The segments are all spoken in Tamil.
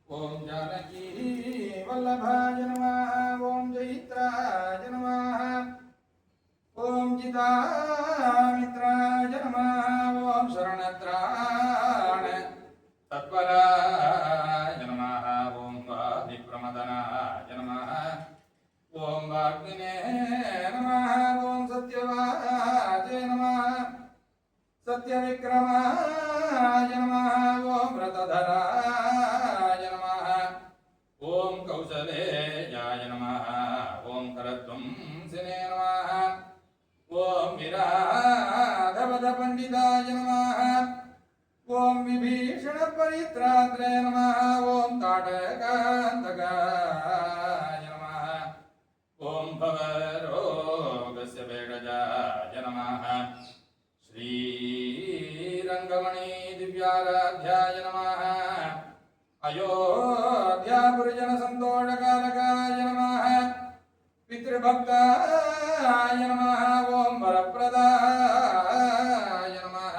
ओम जानकी वल्लभाय नमः। ओम जयित्राय नमः। ओम जितामित्राय नमः। ओम शरणत्राण तत्पराय नमः। ओम वादिप्रमदनाय नमः। ओम वाग्मिने नमः। ओम सत्यवाचे नमः। सत्यविक्रमाय नमः। ओम व्रतधराय नमः। ओम कौसलेयाय नमः। ओम करध्वंसिने नमः। ओम विराधवद पंडिताय नमः। ओम विभीषण परित्रात्रे नमः। ओम ताटकान्तकाय नमः। ओम भवरोगस्य भेषजाय नमः। श्रीरंगमणि दिव्याराध्याय नमः। अयोध्यापुरजन संतोषकारकाय नमः। पितृभक्ताय नमः। ओम वरप्रदाय नमः।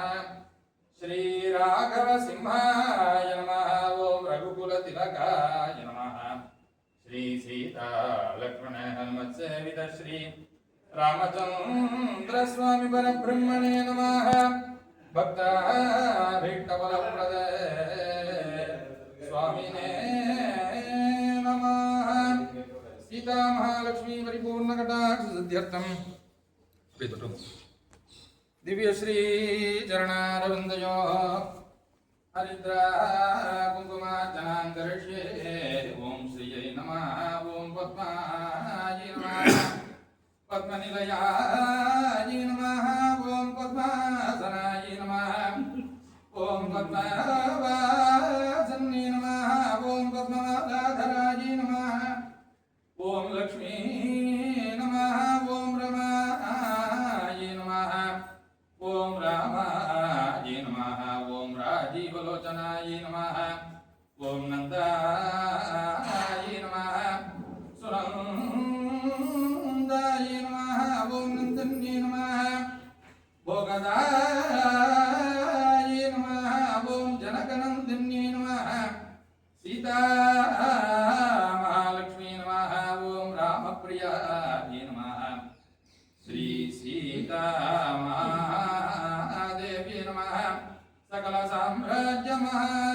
श्रीराघव सिंहाय नमः। ओम रघुकुलतिलकाय नमः। श्री सीता लक्ष्मण हनुमत्सेवित श्री रामचंद्र स्वामी परब्रह्मणे नमः। भक्ताभीष्टफलप्रद स्वामिने नमः। सीता महालक्ष्मी परिपूर्ण कटाक्ष सिद्ध्यर्थम दिव्य श्री चरणारविंदयो हरिद्रा कुंकुमार्चनांकरिष्ये। ओम श्रीयै नमः। ओम पद्मायै नमः। पद्मनिलयाय नमः। ओम पद्मासनाय नमः। ओम पद्मवासन्ये नमः। ओम पद्ममालाधराय नमः। ओम लक्ष्मी नमः। ओम रमाय नमः। ओम रामाय नमः। ओम राजीवलोचनाय नमः। ओम नंदाय नमः। सुनंदाय नमः। ओम नंदन्ये नमः। भोगदाय नमः। ओम जनकनंदिन्ये नमः। सीता महालक्ष्मी नमः। ओम रामप्रियाय नमः। श्री सीता महादेवी नमः। सकल साम्राज्य महालक्ष्मी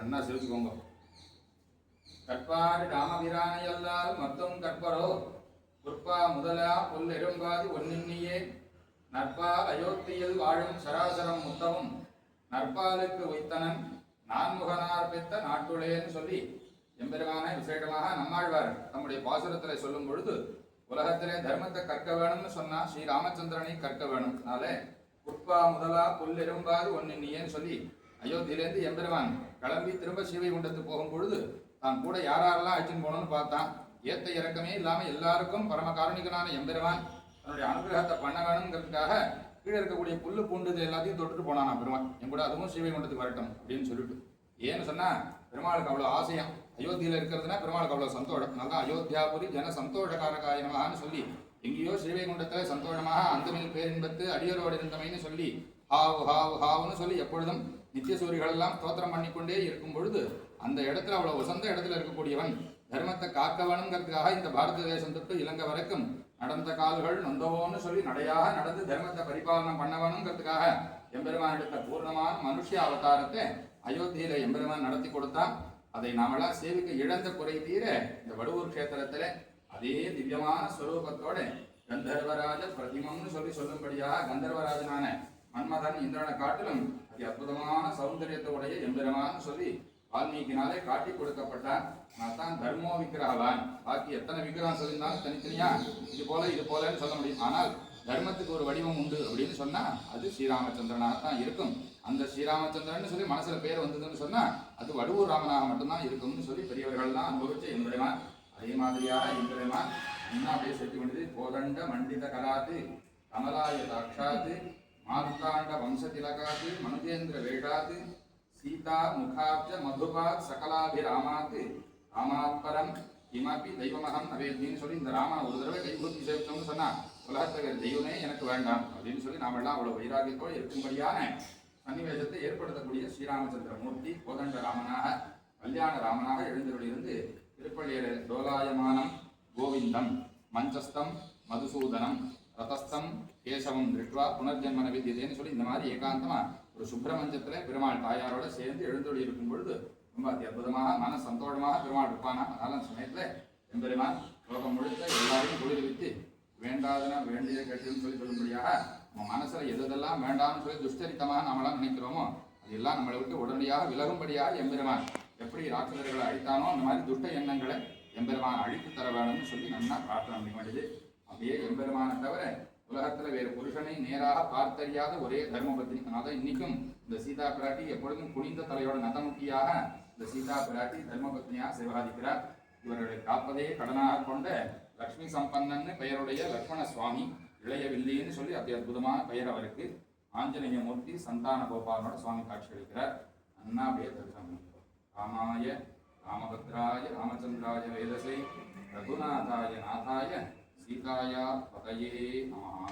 நன்னா சிரிச்சுக்கோங்க. கற்பாரி ராமபிரானை எல்லால் மொத்தம் கற்பரோ குற்பா முதலா புல் எறும்பாதி ஒன்னின்னியே நற்பால் அயோத்தியில் வாழும் சராசரம் முத்தமும் நற்பாலுக்கு உய்த்தனன் நான்முகனார் பெத்த நாட்டுளேன்னு சொல்லி எம்பெருமான விசேஷமாக நம்மாழ்வார் தம்முடைய பாசுரத்தில் சொல்லும் பொழுது உலகத்திலே தர்மத்தை கற்க வேணும்னு சொன்னா ஸ்ரீ ராமச்சந்திரனை கற்க வேணும். அதனால குற்பா முதலா புல் எறும்பாதி ஒன்னின்னியேன்னு சொல்லி அயோத்தியிலேருந்து எம்பெருமான் கிளம்பி திரும்ப ஸ்ரீவைகுண்டத்து போகும் பொழுது தான் கூட யாரெல்லாம் அழைச்சின்னு போகணும்னு பார்த்தான். ஏத்த இறக்கமே இல்லாமல் எல்லாருக்கும் பரம காரணிகனான எம்பெருமான் தன்னுடைய அனுகிரகத்தை பண்ண வேணுங்கிறதுக்காக கீழே இருக்கக்கூடிய புல்லு பூண்டு எல்லாத்தையும் தொட்டுட்டு போனான் பெருமாள். என் கூட அதுவும் ஸ்ரீவைகுண்டத்துக்கு வரட்டும் அப்படின்னு சொல்லிட்டு. ஏன்னு சொன்னா பெருமாளுக்கு அவ்வளோ ஆசையம். அயோத்தியில் இருக்கிறதுனா பெருமாளுக்கு அவ்வளோ சந்தோஷம். நல்லா அயோத்தியாபுரி ஜன சந்தோஷகாரகாயனமான்னு சொல்லி எங்கேயோ ஸ்ரீவைகுண்டத்தில் சந்தோஷமாக அந்தமில் பேரின்பத்து அடியரோடு இருந்தமைன்னு சொல்லி ஹாவு ஹாவு ஹாவுன்னு சொல்லி எப்பொழுதும் நித்திய சூரிகள் எல்லாம் ஸ்தோத்திரம் பண்ணிக்கொண்டே இருக்கும் பொழுது அந்த இடத்துல அவ்வளவு உசந்த இடத்துல இருக்கக்கூடியவன் தர்மத்தை காக்க வேணுங்கிறதுக்காக இந்த பாரத தேசம் தொட்டு இலங்கை வரைக்கும் நடந்த கால்கள் நொந்தவோன்னு சொல்லி நடையாக நடந்து தர்மத்தை பரிபாலனம் பண்ண வேணுங்கிறதுக்காக எம்பெருமான் எடுத்த பூர்ணமான மனுஷ அவதாரத்தை அயோத்தியில எம்பெருமான் நடத்தி கொடுத்தான். அதை நாமெல்லாம் சேவிக்க இழந்த குறை தீர இந்த வடுவூர் கஷேத்திரத்துல அதே திவ்யமான ஸ்வரூபத்தோட கந்தர்வராஜ பிரதிமம்னு சொல்லும்படியாக கந்தர்வராஜனான மன்மதன் இந்திரனை காட்டிலும் அதி அற்புதமான சௌந்தரியத்தோடைய எம்பெருமான்னு சொல்லி வால்மீகினாலே காட்டி கொடுக்கப்பட்டான். தான் தர்மோ விக்கிரகவான். பாக்கி எத்தனை விக்கிரகம் சொல்லியிருந்தாலும் தனித்தனியா இது போலன்னு சொல்ல முடியும். ஆனால் தர்மத்துக்கு ஒரு வடிவம் உண்டு அப்படின்னு சொன்னா அது ஸ்ரீராமச்சந்திரனாக தான் இருக்கும். அந்த ஸ்ரீராமச்சந்திரன் சொல்லி மனசுல பேர் வந்ததுன்னு சொன்னா அது வடுவூர் ராமனாக மட்டும்தான் இருக்கும்னு சொல்லி பெரியவர்கள் தான் அனுபவிச்ச எம்பெருமான். அதே மாதிரியாக எம்பெருமான் இன்னும் அப்படியே செட்டு கொண்டது கோதண்ட மண்டித கலாத்து कमलाय साक्षात् मार्ताण्ड वंशतिलकात् मनुजेन्द्र वेषात् सीता मुखाब्ज मधुपात् सकलाभिरामात् रामात् परं किमपि தெய்வமகம் நவேத்மின்னு சொல்லி இந்த ராமனை ஒரு தடவை கைகூப்பி சேர்த்தோம்னு சொன்னா உலகத்தில் வேறு தெய்வமே எனக்கு வேண்டாம் அப்படின்னு சொல்லி நாமெல்லாம் அவ்வளவு வைராகியத்தோடு இருக்கும்படியான சன்னிவேசத்தை ஏற்படுத்தக்கூடிய ஸ்ரீராமச்சந்திர மூர்த்தி கோதண்ட ராமனாக கல்யாண ராமனாக எழுந்தருளிருந்து திருப்பள்ளியர் டோலாயமானம் கோவிந்தம் மஞ்சஸ்தம் மதுசூதனம் ரதஸ்தம் கேசவம் திருஷ்டுவா புனர்ஜன்மன வித்தியதேன்னு சொல்லி இந்த மாதிரி ஏகாந்தமா ஒரு சுப்பிரமஞ்சத்துல பெருமாள் தாயாரோட சேர்ந்து எழுந்தொழி இருக்கும் பொழுது ரொம்ப அற்புதமாக மன சந்தோஷமாக பெருமாள் இருப்பானா. அதனால அந்த சமயத்துல எம்பெருமான் லோகம் முழுக்க எல்லாரையும் குளிர்வித்து வேண்டாதனா வேண்டிய கேட்டுன்னு சொல்லி சொல்லும்படியாக நம்ம மனசுல எதெல்லாம் வேண்டாம்னு சொல்லி துஷ்டரித்தமாக நம்மளாம் நினைக்கிறோமோ அதெல்லாம் நம்மளை விட்டு உடனடியாக விலகும்படியாக எம்பெருமான் எப்படி ராட்சதர்களை அழித்தானோ அந்த மாதிரி துஷ்ட எண்ணங்களை எம்பெருமான் அழித்து தர வேணும்னு சொல்லி நல்லா பிரார்த்தனை பண்ண வேண்டியது. அப்படியே எம்பெருமானை தவிர உலகத்துல வேறு புருஷனை நேராக பார்த்தறியாத ஒரே தர்மபத்தினி. அதனால இன்னைக்கும் இந்த சீதா பிராட்டி எப்பொழுதும் குனிந்த தலையோட நதமுக்கியாக இந்த சீதா பிராட்டி தர்மபத்னியாக சேவாதிக்கிறார். இவர்களை காப்பதையே கடனாக கொண்ட லக்ஷ்மி சம்பன்னன்னு பெயருடைய லக்ஷ்மண சுவாமி இளைய வில்லின்னு சொல்லி அதி அற்புதமான பெயர் அவருக்கு. ஆஞ்சநேய மூர்த்தி சந்தான கோபாலனோட சுவாமி காட்சி அளிக்கிறார். அண்ணா பேதம் ராமாய ராமபத்ராய ராமச்சந்திராய வேதசை ரகுநாதாய நாதாய சீதாயா பதயே நமஹ.